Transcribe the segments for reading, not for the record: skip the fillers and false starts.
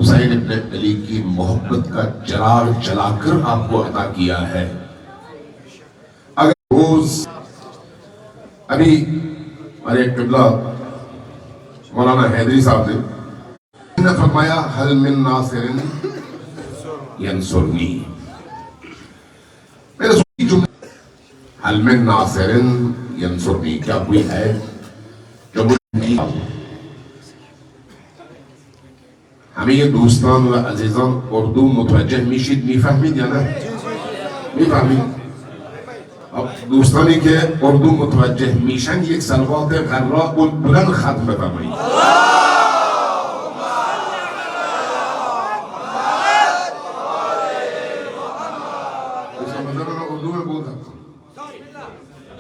حسین ابن علی کی محبت کا چراغ جلا کر آپ کو عطا کیا ہے. اگر روز ابھی ہمارے قبلہ مولانا حیدری صاحب نے فرمایا حل من ناصر ینصرنی. میرے سنی جملے حل من ناصر ینصرنی، کیا کوئی ہے جو مجھے ہمیں یہ دوستان و عزیزان اردو متوجہ میشید میفهمید یا نه؟ میفهمید؟ اب دوستانی که اردو متوجه میشن یک صلوات غراء بلند ختم بفرمایید. اس کا مطلب میں اردو میں بول سکتا ہوں،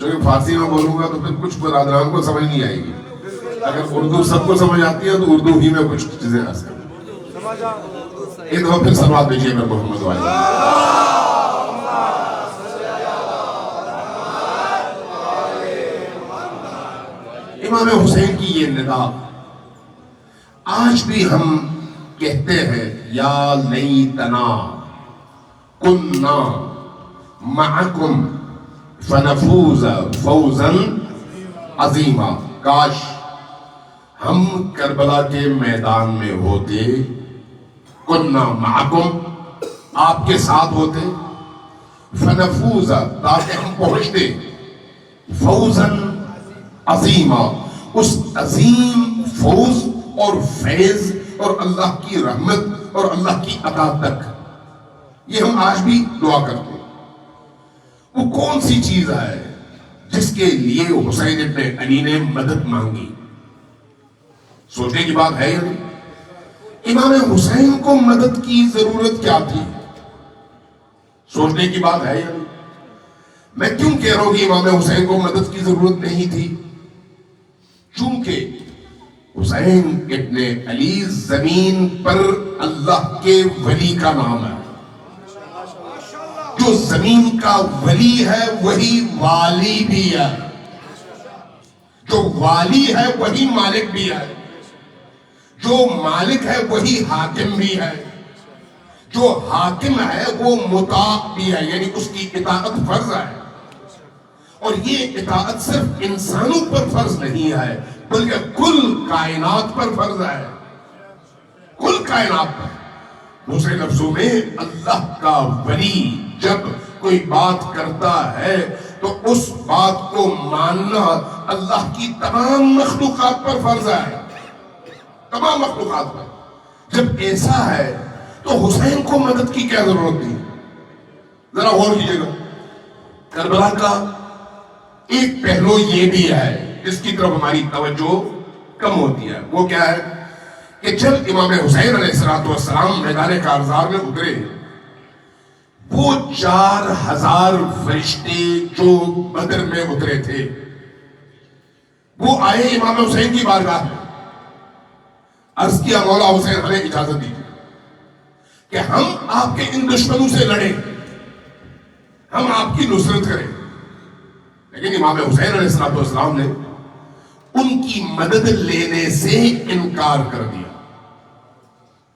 چونکہ فارسی میں بولوں گا تو پھر کچھ برادران کو سمجھ نہیں آئے گی. اگر اردو سب کو سمجھ آتی ہے تو اردو ہی میں کچھ چیزیں آ سکتی ہیں. ایک دفعہ پھر صلوات دیجیے میں محمد وعلیہ. امام حسین کی یہ ندا آج بھی ہم کہتے ہیں یا لیتنا کننا معکم فنفوز فوزا عظیما. کاش ہم کربلا کے میدان میں ہوتے، کننا معکم آپ کے ساتھ ہوتے، فنفوز تاکہ ہم پہنچتے، فوزا عظیما اس عظیم فوز اور فیض اور اللہ کی رحمت اور اللہ کی عطا تک. یہ ہم آج بھی دعا کرتے ہیں. وہ کون سی چیز ہے جس کے لیے حسین ابن علی نے مدد مانگی؟ سوچنے کی بات ہے یا نہیں؟ امام حسین کو مدد کی ضرورت کیا تھی؟ سوچنے کی بات ہے یا نہیں؟ میں کیوں کہہ رہا ہوں کہ امام حسین کو مدد کی ضرورت نہیں تھی؟ چونکہ حسین ابن علی زمین پر اللہ کے ولی کا نام ہے. جو زمین کا ولی ہے وہی والی بھی ہے، جو والی ہے وہی مالک بھی ہے، جو مالک ہے وہی حاکم بھی ہے، جو حاکم ہے وہ مطاع بھی ہے، یعنی اس کی اطاعت فرض ہے. اور یہ اطاعت صرف انسانوں پر فرض نہیں ہے بلکہ کل کائنات پر فرض ہے، کل کائنات پر. دوسرے لفظوں میں اللہ کا ولی جب کوئی بات کرتا ہے تو اس بات کو ماننا اللہ کی تمام مخلوقات پر فرض ہے، تمام مخلوقات پر. جب ایسا ہے تو حسین کو مدد کی کیا ضرورت تھی؟ ذرا غور کیجیے گا. کربلا کا ایک پہلو یہ بھی ہے جس کی طرف ہماری توجہ کم ہوتی ہے. وہ کیا ہے کہ جب امام حسین علیہ السلام میدان کارزار میں اترے، وہ 4000 فرشتے جو بدر میں اترے تھے وہ آئے امام حسین کی بارگاہ میں. عرض کیا مولا حسین ہمیں اجازت دیجیے کہ ہم آپ کے ان دشمنوں سے لڑیں، ہم آپ کی نصرت کریں. لیکن امام حسین علیہ السلام نے ان کی مدد لینے سے انکار کر دیا.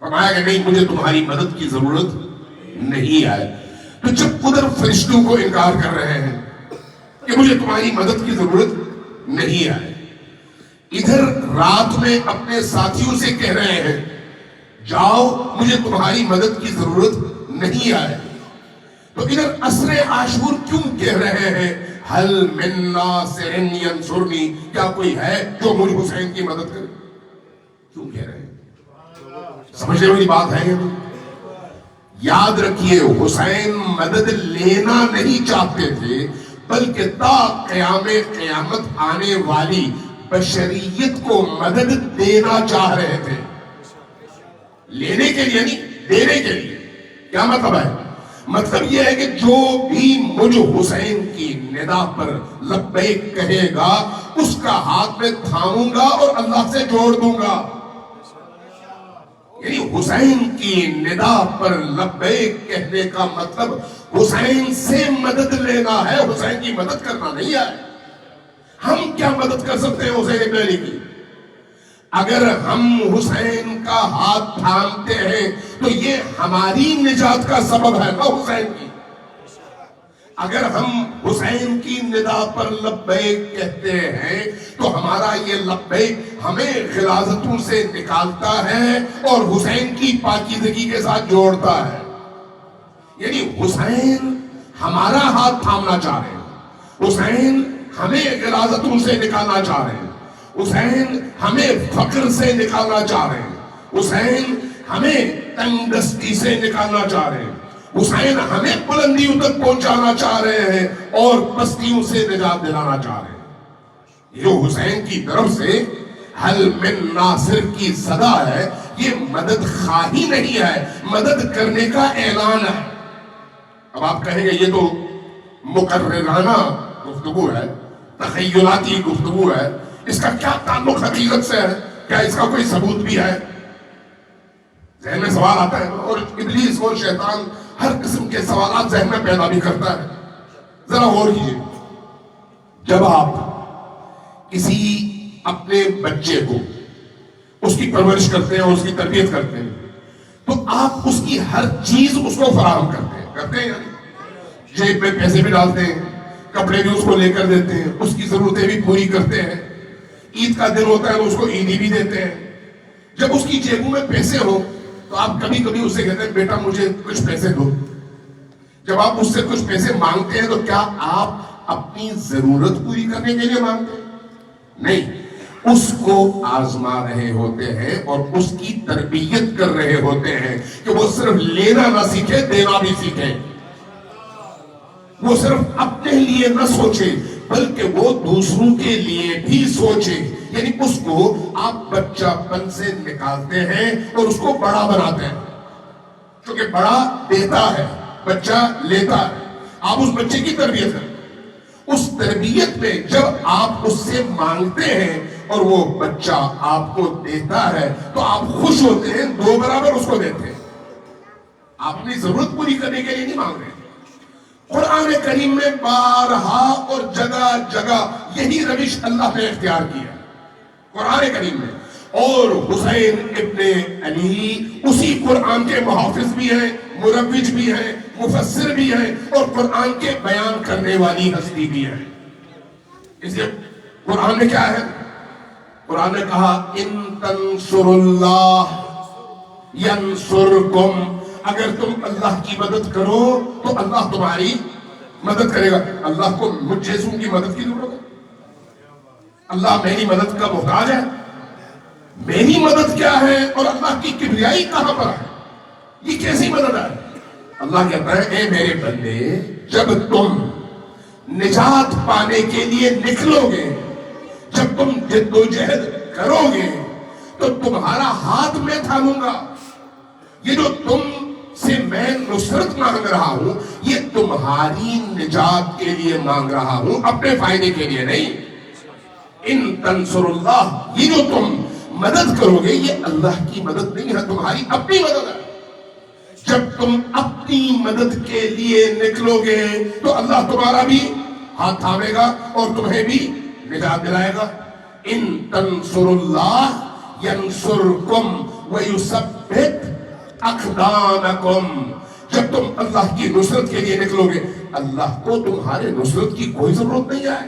فرمایا کہ نہیں، مجھے تمہاری مدد کی ضرورت نہیں ہے. تو جب ادھر فرشتوں کو انکار کر رہے ہیں کہ مجھے تمہاری مدد کی ضرورت نہیں ہے، ادھر رات میں اپنے ساتھیوں سے کہہ رہے ہیں جاؤ مجھے تمہاری مدد کی ضرورت نہیں ہے، تو ادھر عصر عاشور کیوں کہہ رہے ہیں حل من ناصر ینصرنی؟ کیا کوئی ہے جو مجھ حسین کی مدد کرے؟ کیوں کہہ رہے ہیں؟ سمجھنے والی بات ہے. یاد رکھیے حسین مدد لینا نہیں چاہتے تھے بلکہ تا قیامت آنے والی بشریت کو مدد دینا چاہ رہے تھے. لینے کے لیے نہیں، دینے کے لیے. کیا مطلب ہے؟ مطلب یہ ہے کہ جو بھی مجھ حسین کی ندا پر لبیک کہے گا اس کا ہاتھ میں تھاموں گا اور اللہ سے جوڑ دوں گا. یعنی حسین کی ندا پر لبیک کہنے کا مطلب حسین سے مدد لینا ہے، حسین کی مدد کرنا نہیں ہے. ہم کیا مدد کر سکتے ہیں حسین ابن علی کی؟ اگر ہم حسین کا ہاتھ تھامتے ہیں تو یہ ہماری نجات کا سبب ہے نہ حسین کی. اگر ہم حسین کی ندا پر لبیک کہتے ہیں تو ہمارا یہ لبیک ہمیں غلاظتوں سے نکالتا ہے اور حسین کی پاکیزگی کے ساتھ جوڑتا ہے. یعنی حسین ہمارا ہاتھ تھامنا چاہ رہے ہیں, حسین ہمیں غلاظتوں سے نکالنا چاہ رہے ہیں, حسین ہمیں فقر سے نکالنا چاہ رہے ہیں, حسین ہمیں تنگ دستی سے نکالنا چاہ رہے ہیں, حسین ہمیں بلندیوں تک پہنچانا چاہ رہے ہیں اور پستیوں سے نجات دلانا چاہ رہے ہیں. یہ جو حسین کی طرف سے حل من ناصر کی صدا ہے, یہ مدد خواہی نہیں ہے, مدد کرنے کا اعلان ہے. اب آپ کہیں گے یہ تو مقررانہ گفتگو ہے, تخیلاتی گفتگو ہے, اس کا کیا تعلق حقیقت سے ہے؟ کیا اس کا کوئی ثبوت بھی ہے؟ ذہن میں سوال آتا ہے, اور ابلیس اور شیطان ہر قسم کے سوالات ذہن میں پیدا بھی کرتا ہے. ذرا غور کیجیے, جب آپ کسی اپنے بچے کو اس کی پرورش کرتے ہیں اور اس کی تربیت کرتے ہیں تو آپ اس کی ہر چیز اس کو فراہم کرتے ہیں یعنی جیب میں پیسے بھی ڈالتے ہیں, کپڑے بھی اس کو لے کر دیتے ہیں, اس کی ضرورتیں بھی پوری کرتے ہیں, عید کا دن ہوتا ہے تو اس کو عیدی بھی دیتے ہیں. جب اس کی جیبوں میں پیسے ہو تو آپ کبھی کبھی اس سے کہتے ہیں بیٹا مجھے کچھ پیسے دو. جب آپ اس سے کچھ پیسے مانگتے ہیں تو کیا آپ اپنی ضرورت پوری کرنے کے لیے مانگتے ہیں؟ نہیں, اس کو آزما رہے ہوتے ہیں اور اس کی تربیت کر رہے ہوتے ہیں کہ وہ صرف لینا نہ سیکھے, دینا بھی سیکھے. وہ صرف اپنے لیے نہ سوچے بلکہ وہ دوسروں کے لیے بھی سوچے. یعنی اس کو آپ بچہ پن سے نکالتے ہیں اور اس کو بڑا بناتے ہیں. کیونکہ بڑا دیتا ہے, بچہ لیتا ہے. آپ اس بچے کی تربیت کریں. اس تربیت میں جب آپ اس سے مانگتے ہیں اور وہ بچہ آپ کو دیتا ہے تو آپ خوش ہوتے ہیں, دو برابر اس کو دیتے ہیں. آپ اپنی ضرورت پوری کرنے کے لیے نہیں مانگ رہے. قرآن کریم میں بارہا اور جگہ جگہ یہی روش اللہ نے اختیار کی ہے قرآن کریم میں. اور حسین ابن علی اسی قرآن کے محافظ بھی ہیں, مروج بھی ہیں, مفسر بھی ہیں اور قرآن کے بیان کرنے والی ہستی بھی ہے. اس لیے قرآن میں کیا ہے؟ قرآن نے کہا ان تنصروا اللہ ینصرکم, اگر تم اللہ کی مدد کرو تو اللہ تمہاری مدد کرے گا. اللہ کو مجھ جیسوں کی مدد کی ضرورت ہے؟ اللہ میری مدد کا محتاج ہے؟ میری مدد کیا ہے اور اللہ کی کبریائی کہاں پر ہے؟ یہ کیسی مدد ہے؟ اللہ کہتا ہے اے میرے بندے, جب تم نجات پانے کے لیے نکلو گے, جب تم جد و جہد کرو گے تو تمہارا ہاتھ میں تھاموں گا. یہ جو تم سے میں نصرت مانگ رہا ہوں یہ تمہاری نجات کے لیے مانگ رہا ہوں, اپنے فائدے کے لیے نہیں. ان تنصر اللہ, یہ جو تم مدد کرو گے یہ اللہ کی مدد نہیں ہے, تمہاری اپنی مدد ہے. جب تم اپنی مدد کے لیے نکلو گے تو اللہ تمہارا بھی ہاتھ تھامے گا اور تمہیں بھی نجات دلائے گا. ان تنصر اللہ ینصرکم ویثبت اقدامکم, جب تم اللہ کی نصرت کے لیے نکلو گے اللہ کو تمہارے نصرت کی کوئی ضرورت نہیں ہے,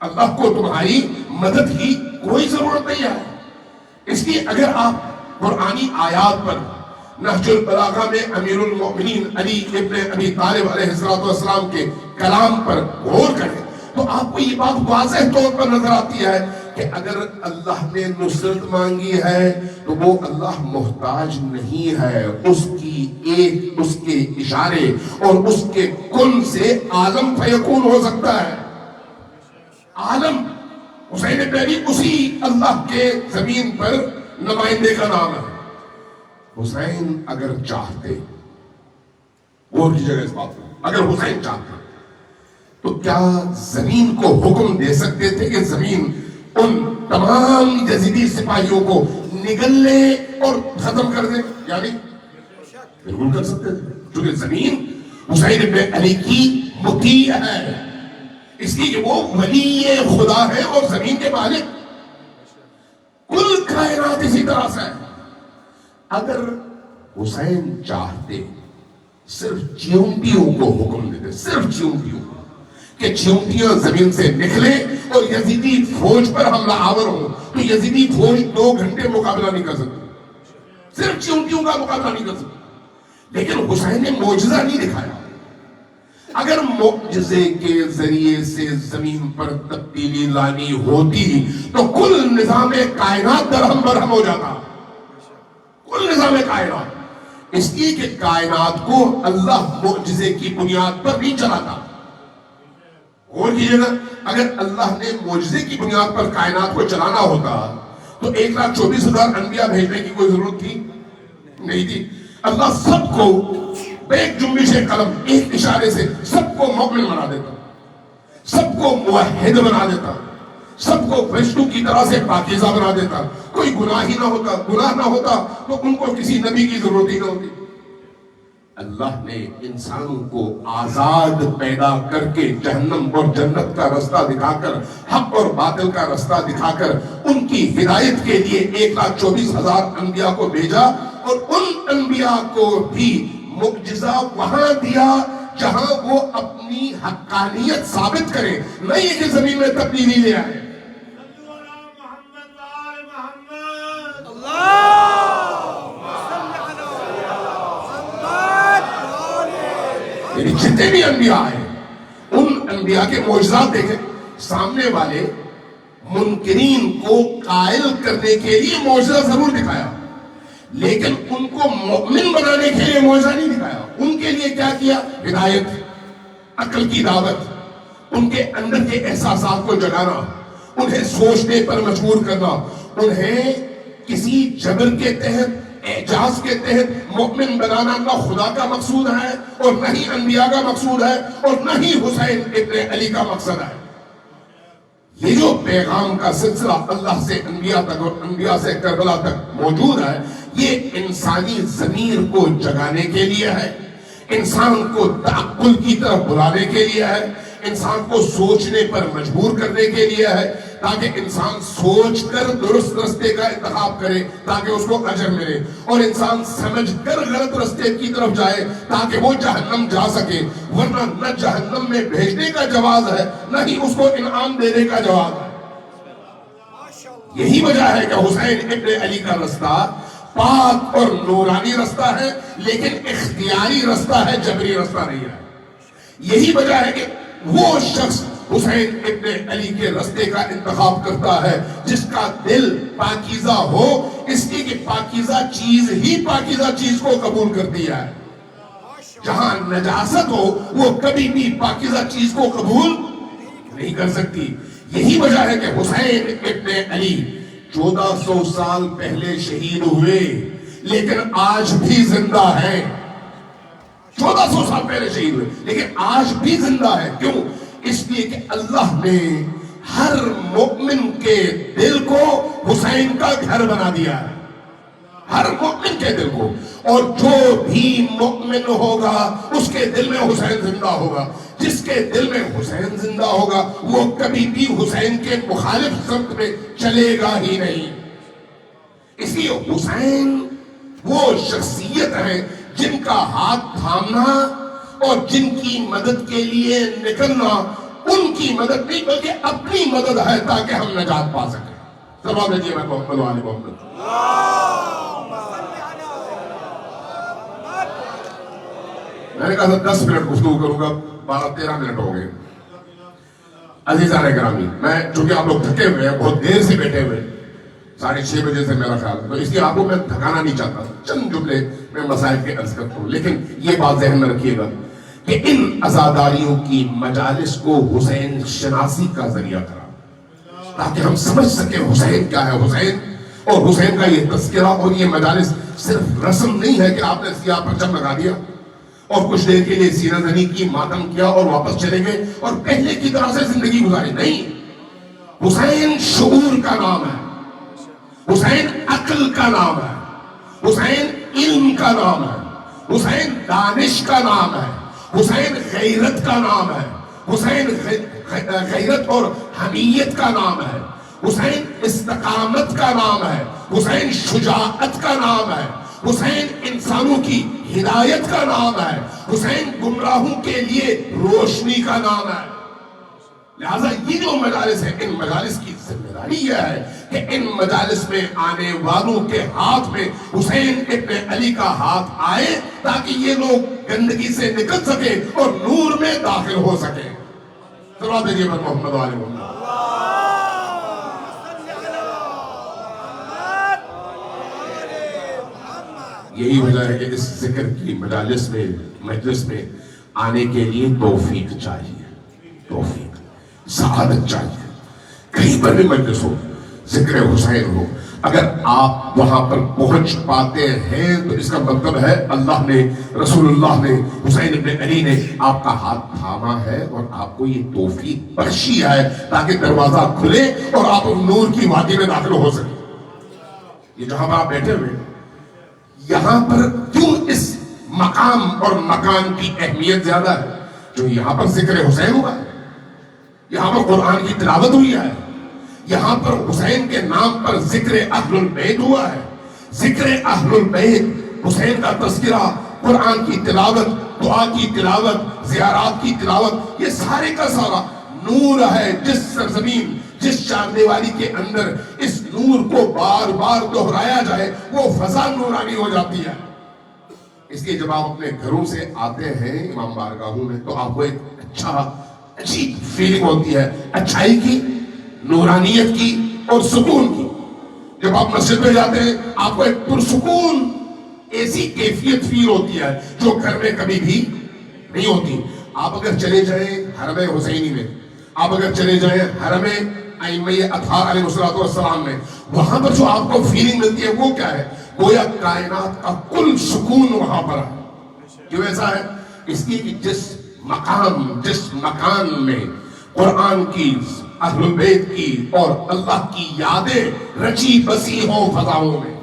اللہ کو تمہاری مدد کی کوئی ضرورت نہیں ہے. اس لیے اگر آپ قرآنی آیات پر نہج البلاغہ میں امیر المؤمنین علی ابن ابی طالب علیہ السلام کے کلام پر غور کریں تو آپ کو یہ بات واضح طور پر نظر آتی ہے کہ اگر اللہ نے نصرت مانگی ہے تو وہ اللہ محتاج نہیں ہے. اس کے اشارے اور اس کے کن سے عالم فیکون ہو سکتا ہے. عالم حسین ابن علی اسی اللہ کے زمین پر نمائندے کا نام ہے. حسین اگر چاہتے, غور کیجیے اس بات پر, اگر حسین چاہتے تو کیا زمین کو حکم دے سکتے تھے کہ زمین ان تمام یزیدی سپاہیوں کو نگل لے اور ختم کر دے؟ یعنی بالکل کر سکتے تھے, کیونکہ زمین حسین ابن علی کی مطیع ہے, اس لیے کہ وہ ولی خدا ہے اور زمین کے مالک. کل کائنات اسی طرح سے ہے. اگر حسین چاہتے صرف چیونٹیوں کو حکم دیتے, صرف چیونٹیوں کو, کہ چیونٹیاں زمین سے نکلے اور یزیدی فوج پر حملہ آور ہو, تو یزیدی فوج 2 گھنٹے مقابلہ نہیں کر سکتی, صرف چیونٹیوں کا مقابلہ نہیں کر سکتی. لیکن حسین نے معجزہ نہیں دکھایا. اگر معجزے کے ذریعے سے زمین پر تبدیلی لانی ہوتی تو کل نظام کائنات درہم برہم ہو جاتا, کل نظام کائنات. اس لیے کہ کائنات کو اللہ معجزے کی بنیاد پر نہیں چلاتا. اور کیجئے گا, اگر اللہ نے معجزے کی بنیاد پر کائنات کو چلانا ہوتا تو 1,24,000 انبیاء بھیجنے کی کوئی ضرورت تھی نہیں تھی. اللہ سب کو ایک جنبش قلم, ایک اشارے سے سب کو مومن بنا دیتا, سب کو موحد بنا دیتا, سب کو فرشتوں کی طرح سے پاکیزہ بنا دیتا. کوئی گناہ ہی نہ ہوتا, گناہ نہ ہوتا تو ان کو کسی نبی کی ضرورت ہی نہ ہوتی. اللہ نے انسانوں کو آزاد پیدا کر کے جہنم اور جنت کا رستہ دکھا کر, حق اور باطل کا رستہ دکھا کر ان کی ہدایت کے لیے 1,24,000 انبیاء کو بھیجا, اور ان انبیاء کو بھی معجزہ وہاں دیا جہاں وہ اپنی حقانیت ثابت کریں, نہیں کہ زمین میں تبدیلی لے آئے. جتنے بھی انبیاء آئے ان انبیاء کے معجزات دیکھیں. سامنے والے منکرین کو قائل کرنے کے لیے معجزہ ضرور دکھایا, لیکن ان کو مؤمن بنانے کے لیے معجزہ نہیں دکھایا. ان کے لیے کیا کیا؟ ہدایت, عقل کی دعوت, ان کے اندر کے احساسات کو جگانا, انہیں سوچنے پر مجبور کرنا, انہیں کسی جبر کے تحت, اعجاز کے تحت مؤمن بنانا نہ خدا کا مقصود ہے اور نہ ہی انبیاء کا مقصود ہے اور نہ ہی حسین ابن علی کا مقصد ہے. یہ جو پیغام کا سلسلہ اللہ سے انبیاء تک اور انبیاء سے کربلا تک موجود ہے, یہ انسانی ضمیر کو جگانے کے لیے ہے, انسان کو تعقل کی طرف بلانے کے لیے ہے, انسان کو سوچنے پر مجبور کرنے کے لیے ہے, تاکہ انسان سوچ کر درست رستے کا انتخاب کرے تاکہ اس کو اجر ملے, اور انسان سمجھ کر غلط رستے کی طرف جائے تاکہ وہ جہنم جا سکے. ورنہ نہ جہنم میں بھیجنے کا جواز ہے نہ ہی اس کو انعام دینے کا جواز ہے. یہی وجہ ہے کہ حسین ابن علی کا رستہ پاک اور نورانی رستہ ہے, لیکن اختیاری رستہ ہے, جبری رستہ نہیں ہے. یہی وجہ ہے کہ وہ شخص حسین ابن علی کے رستے کا انتخاب کرتا ہے جس کا دل پاکیزہ ہو, اس لیے کہ پاکیزہ چیز ہی پاکیزہ چیز کو قبول کرتی ہے. جہاں نجاست ہو وہ کبھی بھی پاکیزہ چیز کو قبول نہیں کر سکتی. یہی وجہ ہے کہ حسین ابن علی 1400 سال پہلے شہید ہوئے لیکن آج بھی زندہ ہے. 1400 سال پہلے شہید ہوئے لیکن آج بھی زندہ ہے. کیوں؟ اس لیے کہ اللہ نے ہر مؤمن کے دل کو حسین کا گھر بنا دیا ہے, ہر مؤمن کے دل کو, اور جو بھی مؤمن ہوگا اس کے دل میں حسین زندہ ہوگا. جس کے دل میں حسین زندہ ہوگا وہ کبھی بھی حسین کے مخالف سمت میں چلے گا ہی نہیں. اس لیے حسین وہ شخصیت ہے جن کا ہاتھ تھامنا اور جن کی مدد کے لیے نکلنا ان کی مدد نہیں بلکہ اپنی مدد ہے تاکہ ہم نجات پا سکیں. سلام دیجیے میں محمد وآل محمد. میں نے کہا تھا 10 منٹ گفتگو کروں گا, 12-13 منٹ ہو گئے. عزیزان گرامی, میں چونکہ آپ لوگ تھکے ہوئے ہیں, بہت دیر سے بیٹھے ہوئے, 6:30 بجے سے میرا خیال ہے, تو اس لیے آپ کو میں تھکانا نہیں چاہتا. چند جملے میں مسائل کے عرض کرتا ہوں, لیکن یہ بات ذہن میں رکھیے گا کہ ان عزاداریوں کی مجالس کو حسین شناسی کا ذریعہ کرا تاکہ ہم سمجھ سکیں حسین کیا ہے. حسین اور حسین کا یہ تذکرہ اور یہ مجالس صرف رسم نہیں ہے کہ آپ نے سیاہ پرچم لگا دیا اور کچھ دیر کے لیے سینہ زنی کی, ماتم کیا اور واپس چلے گئے اور پہلے کی طرح سے زندگی گزاری. نہیں, حسین شعور کا نام ہے, حسین عقل کا نام ہے, حسین علم کا نام ہے, حسین دانش کا نام ہے, حسین غیرت کا نام ہے, حسین غیرت اور حمیت کا نام ہے, حسین استقامت کا نام ہے، حسین شجاعت کا نام ہے، حسین انسانوں کی ہدایت کا نام ہے، حسین گمراہوں کے لیے روشنی کا نام ہے۔ لہذا یہ جو مجالس ہیں، ان مجالس کی ذمہ داری یہ ہے کہ ان مجالس میں آنے والوں کے ہاتھ میں حسین ابن علی کا ہاتھ آئے تاکہ یہ لوگ گندگی سے نکل سکے اور نور میں داخل ہو سکے۔ صلوات دیجیے پر محمد و آل محمد۔ یہی وجہ ہے کہ اس ذکر کی مجالس میں، مجلس میں آنے کے لیے توفیق چاہیے، توفیق، سعادت چاہیے۔ کہیں پر بھی مجلس ہو، ذکر حسین ہو، اگر آپ وہاں پر پہنچ پاتے ہیں تو اس کا مطلب ہے اللہ نے، رسول اللہ نے، حسین ابن علی نے آپ کا ہاتھ تھاما ہے اور آپ کو یہ توفیق بخشی ہے تاکہ دروازہ کھلے اور آپ نور کی وادی میں داخل ہو سکیں۔ یہ جہاں پر آپ بیٹھے ہوئے، یہاں پر کیوں اس مقام اور مکان کی اہمیت زیادہ ہے؟ جو یہاں پر ذکر حسین ہوا ہے، یہاں پر قرآن کی تلاوت ہوئی ہے، یہاں پر حسین کے نام پر ذکر اہل البیت ہوا ہے، ذکر اہل البیت، حسین کا تذکرہ، قرآن کی تلاوت، دعا کی تلاوت، زیارات کی تلاوت، یہ سارے کا سارا نور ہے۔ جس سرزمین، جس چاندیوالی کے اندر اس نور کو بار بار دہرایا جائے وہ فضا نورانی ہو جاتی ہے۔ اس لیے جب آپ اپنے گھروں سے آتے ہیں امام بارگاہوں میں تو آپ کو ایک عجیب فیلنگ ہوتی ہے، اچھائی کی، نورانیت کی اور سکون کی۔ جب آپ مسجد میں جاتے ہیں آپ کو ایک پرسکون ایسی کیفیت فیل ہوتی ہے جو گھر میں کبھی بھی نہیں ہوتی۔ آپ اگر چلے جائیں حرم حسینی میں، آپ اگر چلے جائیں حرم ائمہ اطہار علیہ السلام میں، وہاں پر جو آپ کو فیلنگ ملتی ہے وہ کیا ہے؟ گویا کائنات کا کل سکون وہاں پر ہے۔ کیوں ایسا ہے؟ اس لیے کہ جس مقام، جس مکان میں قرآن کی، اہل بیت کی اور اللہ کی یادیں رچی بسی ہوں فضاؤں میں،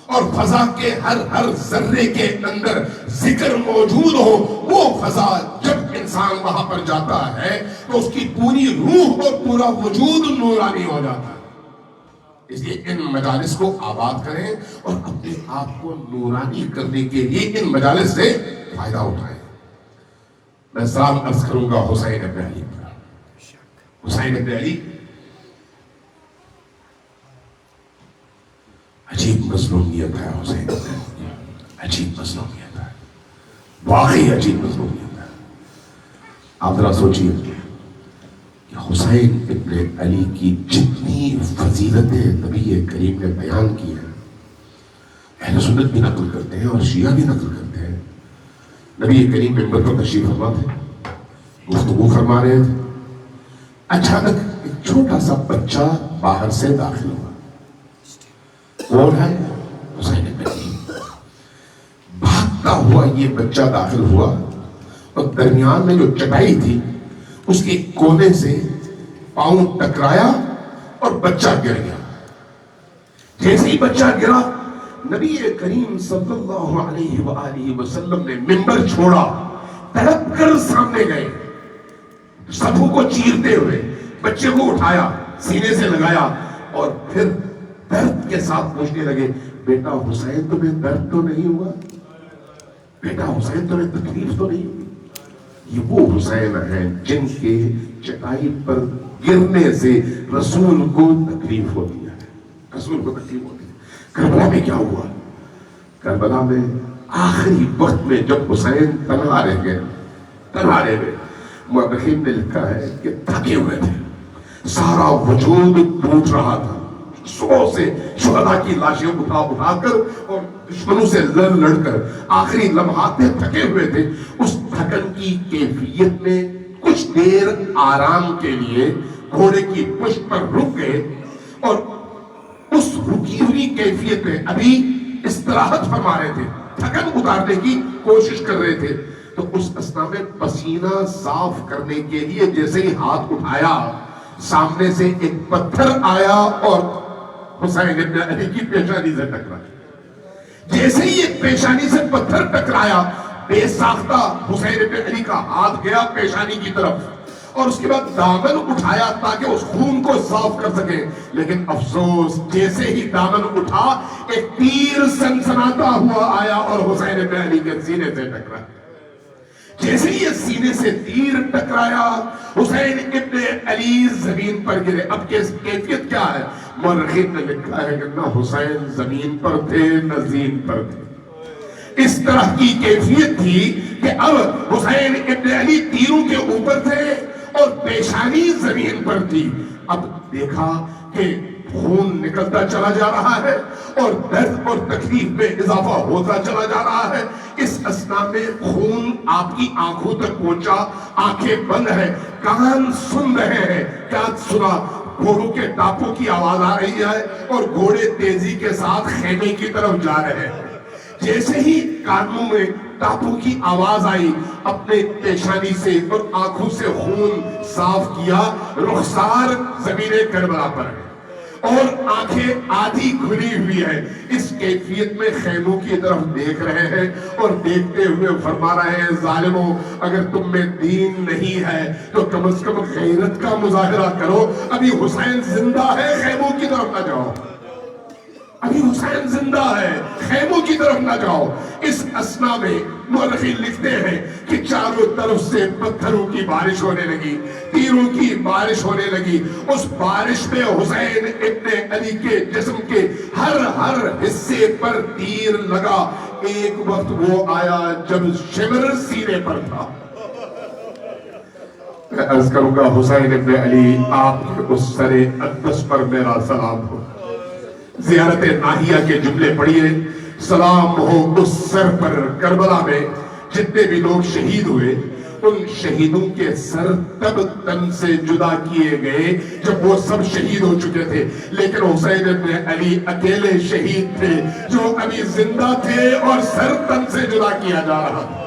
اور فضا کے ہر ذرے کے اندر ذکر موجود ہو، وہ فضا جب انسان وہاں پر جاتا ہے تو اس کی پوری روح اور پورا وجود نورانی ہو جاتا ہے۔ اس لیے ان مجالس کو آباد کریں اور اپنے آپ کو نورانی کرنے کے لیے ان مجالس سے فائدہ اٹھائیں۔ میں سلام عرض کروں گا حسین ابن علی پر۔ حسین ابن علی عجیب مظلومیت ہے، حسین ابن علی عجیب مظلومیت ہے، واقعی عجیب مظلومیت ہے۔ آپ ذرا سوچئے کہ حسین ابن علی کی جتنی فضیلتیں نبی کریم نے بیان کی ہیں، اہل سنت بھی نقل کرتے ہیں اور شیعہ بھی نقل کرتے ہیں۔ نبی کریم منبر پر تشریف فرما تھے، گفتگو فرما رہے تھے، اچانک ایک چھوٹا سا بچہ باہر سے داخل ہوا۔ کون ہے؟ حسین ابن علی۔ بھاگتا ہوا یہ بچہ داخل ہوا اور درمیان میں جو چٹائی تھی اس کے کونے سے پاؤں ٹکرایا اور بچہ گر گیا۔ جیسے ہی بچہ گرا، نبی کریم صلی اللہ علیہ وآلہ وسلم نے منبر چھوڑا، تڑپ کر سامنے گئے، صفوں کو چیرتے ہوئے بچے کو اٹھایا، سینے سے لگایا اور پھر درد کے ساتھ پوچھنے لگے، بیٹا حسین تمہیں درد تو نہیں ہوا؟ بیٹا حسین تمہیں تکلیف تو نہیں ہوئی؟ یہ وہ حسین ہیں جن کے چٹائی پر گرنے سے رسول کو تکلیف ہوتی ہے، رسول کو تکلیف ہوتی ہے۔ کربلا میں کیا ہوا؟ کربلا میں آخری وقت میں جب حسین تنہا رہ گئے، تنہا رہ گئے، مؤرخین نے لکھا ہے کہ تھکے ہوئے تھے، سارا وجود ٹوٹ رہا تھا، صبح سے شہداء کی لاشیں اٹھا کر اور دشمنوں سے لڑ کر آخری لمحات میں تھکے ہوئے تھے۔ اس تھکن کی کیفیت میں کچھ دیر آرام کے لیے گھوڑے کی پشت پر رک گئے اور اس رکی ہوئی کیفیت میں ابھی استراحت فرما رہے تھے، تھکن اتارنے کی کوشش کر رہے تھے، تو اس اثنا میں پسینہ صاف کرنے کے لیے جیسے ہی ہاتھ اٹھایا، سامنے سے ایک پتھر آیا اور حسین ابن علی کی پیشانی سے ٹکرایا۔ جیسے ہی ایک پیشانی سے پتھر ٹکرایا، بے ساختہ حسین ابن علی کا ہاتھ گیا پیشانی کی طرف اور اس کے بعد دامن اٹھایا تاکہ اس خون کو صاف کر سکے، لیکن افسوس جیسے ہی دامن اٹھا ایک تیر سنسناتا ہوا آیا اور حسین ابن علی کے سینے سے ٹکرا۔ جیسے ہی سینے سے تیر ٹکرایا حسین ابن علی زمین پر گرے۔ اب کیفیت کیا ہے؟ مورخین نے لکھا ہے کہ نہ حسین زمین پر تھے نہ زین پر تھے۔ اس طرح کی کیفیت تھی کہ اب حسین ابن علی تیروں کے اوپر تھے اور پیشانی زمین پر تھی۔ اب دیکھا کہ خون نکلتا چلا جا رہا ہے اور درد اور تکلیف میں اضافہ ہوتا چلا جا رہا ہے۔ اس اثناء میں خون آپ کی آنکھوں تک پہنچا، آنکھیں بند ہیں، کان سن رہے ہیں۔ کیا سنا؟ گھوڑوں کے ٹاپوں کی آواز آ رہی ہے اور گھوڑے تیزی کے ساتھ خیمے کی طرف جا رہے ہیں۔ جیسے ہی کانوں میں ٹاپوں کی آواز آئی، اپنے پیشانی سے اور آنکھوں سے خون صاف کیا، رخسار زمین کربلا پر ہے اور آنکھیں آدھی کھلی ہوئی ہے۔ اس کیفیت میں خیموں کی طرف دیکھ رہے ہیں اور دیکھتے ہوئے فرما رہے ہیں، ظالموں اگر تم میں دین نہیں ہے تو کم از کم غیرت کا مظاہرہ کرو۔ ابھی حسین زندہ ہے، خیموں کی طرف نہ جاؤ، ابھی حسین زندہ ہے، خیموں کی طرف نہ جاؤ۔ اس اثناء میں مورخین لکھتے ہیں کہ چاروں طرف سے پتھروں کی بارش ہونے لگی، تیروں کی بارش ہونے لگی۔ اس بارش میں حسین ابن علی کے جسم کے ہر حصے پر تیر لگا۔ ایک وقت وہ آیا جب شمر سینے پر تھا۔ میں عرض کروں گا حسین ابن علی، آپ کے اس سر اقدس پر میرا سلام ہو۔ زیارت ناہیہ کے جملے پڑھیے، سلام ہو اس سر پر کربلا میں جتنے بھی لوگ شہید ہوئے، ان شہیدوں کے سر تب تن سے جدا کیے گئے جب وہ سب شہید ہو چکے تھے، لیکن حسین ابن علی اکیلے شہید تھے جو ابھی زندہ تھے اور سر تن سے جدا کیا جا رہا تھا،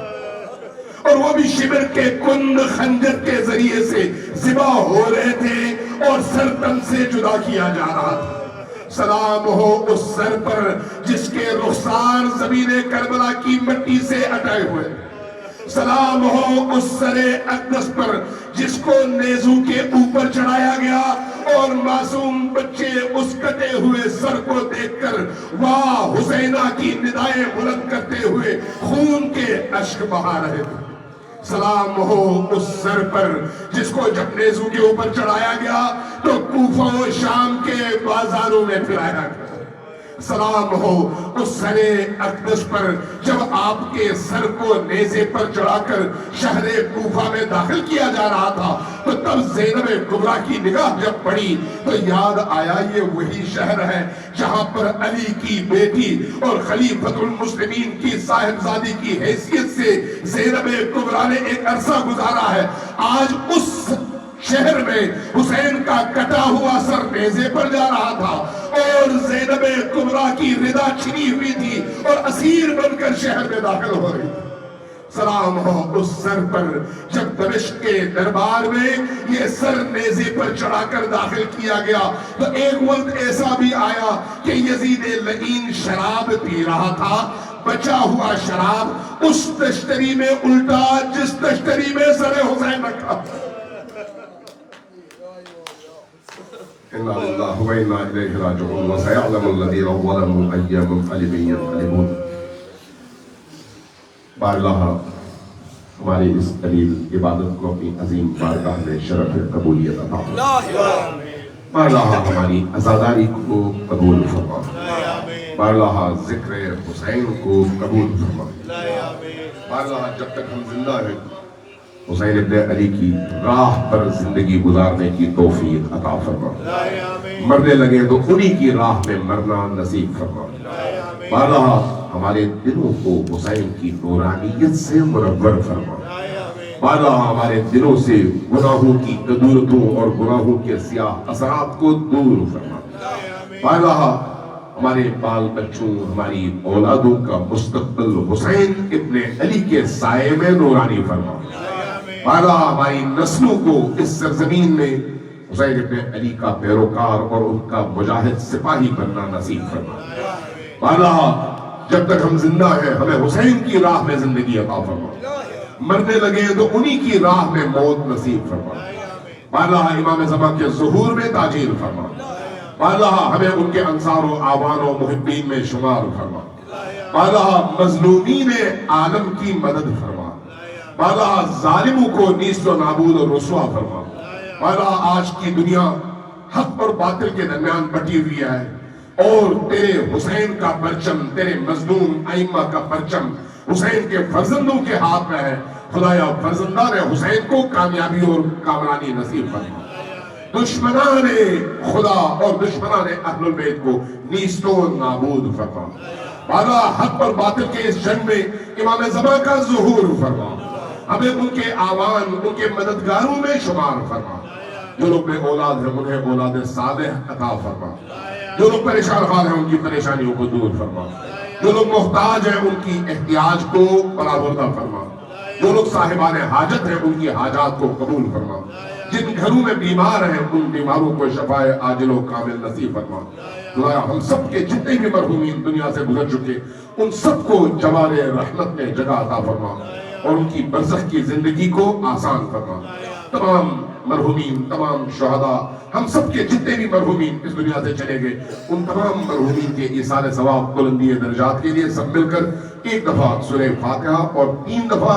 اور وہ بھی شمر کے کند خنجر کے ذریعے سے ذبح ہو رہے تھے اور سر تن سے جدا کیا جا رہا تھا۔ سلام ہو اس سر پر جس کے رخسار زمین کربلا کی مٹی سے اٹے ہوئے، سلام ہو اس سر اقدس پر جس کو نیزوں کے اوپر چڑھایا گیا اور معصوم بچے اس کٹے ہوئے سر کو دیکھ کر واہ حسینہ کی ندائیں بلند کرتے ہوئے خون کے اشک بہا رہے تھے۔ سلام ہو اس سر پر جس کو جب نیزوں کے اوپر چڑھایا گیا تو کوفہ و شام کے بازاروں میں پھرایا گیا۔ سلام ہو اس سر اقدس پر جب آپ کے سر کو نیزے پر چڑھا کر شہر کوفہ میں داخل کیا جا رہا تھا تو تب زینب کبریٰ کی نگاہ جب پڑی تو یاد آیا یہ وہی شہر ہے جہاں پر علی کی بیٹی اور خلیفۃ المسلمین کی صاحبزادی کی حیثیت سے زینب کبریٰ نے ایک عرصہ گزارا ہے۔ آج اس شہر میں حسین کا کٹا ہوا سر نیزے پر جا رہا تھا اور زینب کبریٰ کی ردا چھنی ہوئی تھی اور اسیر بن کر شہر میں داخل ہو رہی تھی۔ سلام ہو اس سر پر جب دمشق کے دربار میں یہ سر نیزے پر چڑھا کر داخل کیا گیا تو ایک وقت ایسا بھی آیا کہ یزید لعین شراب پی رہا تھا، بچا ہوا شراب اس تشتری میں الٹا جس تشتری میں سر حسین رکھا۔ اِنَّا لِلَّهِ وَإِنَّا إِلَيْهِ رَاجِعُونَ وَسَيَعْلَمُ الَّذِينَ ظَلَمُوا أَيَّ مُنقَلِبٍ يَنقَلِبُونَ۔ بارگاہ ہماری اس قلیل عبادت کو اپنی عظیم بارگاہ میں شرف قبولیت عطا فرما۔ بارگاہ ہماری عزاداری کو قبول فرما۔ بارگاہ ذکر حسین کو قبول فرما۔ بارگاہ جب تک ہم زندہ ہیں حسین ابن علی کی راہ پر زندگی گزارنے کی توفیق عطا فرما۔ مرنے لگے تو انہی کی راہ میں مرنا نصیب فرما۔ بارگاہ ہمارے دلوں کو حسین کی نورانیت سے منور فرما۔ بارگاہ ہمارے دلوں سے گناہوں کی کدورتوں اور گناہوں کے سیاہ اثرات کو دور فرما۔ بارگاہ ہمارے بال بچوں ہماری اولادوں کا مستقبل حسین ابن علی کے سائے میں نورانی فرما۔ بارگاہ ہماری نسلوں کو اس سرزمین میں حسین ابن علی کا پیروکار اور ان کا مجاہد سپاہی بننا نصیب فرما۔ بارگاہ جب تک ہم زندہ ہیں ہمیں حسین کی راہ میں زندگی عطا فرما، مرنے لگے تو انہی کی راہ میں موت نصیب فرما۔ اللہ امام زمان کے ظہور میں تاجیل فرما، اللہ ہمیں ان کے انصار و آوان و محبین میں شمار فرما، اللہ مظلومین عالم کی مدد فرما، اللہ ظالموں کو نیست و نابود و رسوا فرما، اللہ آج کی دنیا حق اور باطل کے درمیان بٹی ہوئی ہے، اور تیرے حسین کا پرچم، تیرے مظلوم ائمہ کا پرچم حسین کے فرزندوں کے ہاتھ میں ہے۔ خدایا فرزندان حسین کو کامیابی اور کامرانی نصیب فرما، دشمنان خدا اور دشمنان اہل البیت کو نیست و نابود فرما، بالا حق اور باطل کے اس جنگ میں امام زمان کا ظہور فرما، ہمیں ان کے آوان، ان کے مددگاروں میں شمار فرما، جو لوگ بے اولاد ہیں انہیں اولاد صالح عطا فرما، جو لوگ پریشان حال ہیں ان کی پریشانیوں کو دور فرما، جو لوگ محتاج ہیں ان کی احتیاج کو برآوردہ فرما، جو لوگ صاحبان حاجت ہیں ان کی حاجات کو قبول فرما، جن گھروں میں بیمار ہیں ان بیماروں کو شفائے عاجل و کامل نصیب فرما۔ خدایا ہم سب کے جتنے بھی مرحومین دنیا سے گزر چکے ان سب کو جوار رحمت میں جگہ عطا فرما اور ان کی برزخ کی زندگی کو آسان فرما۔ تمام مرحومین، تمام شہداء، ہم سب کے جتنے بھی مرحومین اس دنیا سے چلے گئے ان تمام مرحومین کے ایصال ثواب بلندی درجات کے لیے سب مل کر ایک دفعہ سورہ فاتحہ اور 3 دفعہ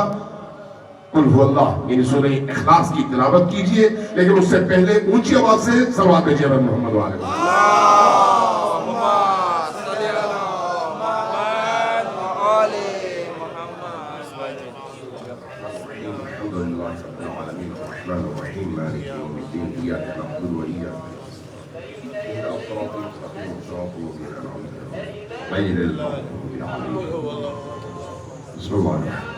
قل هو اللہ یعنی سورہ اخلاص کی تلاوت کیجئے، لیکن اس سے پہلے اونچی آواز سے صلوات بھیجئے محمد وعلیہ بسم اللہ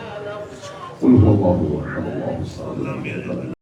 قل هو اللہ احد اللہ الصمد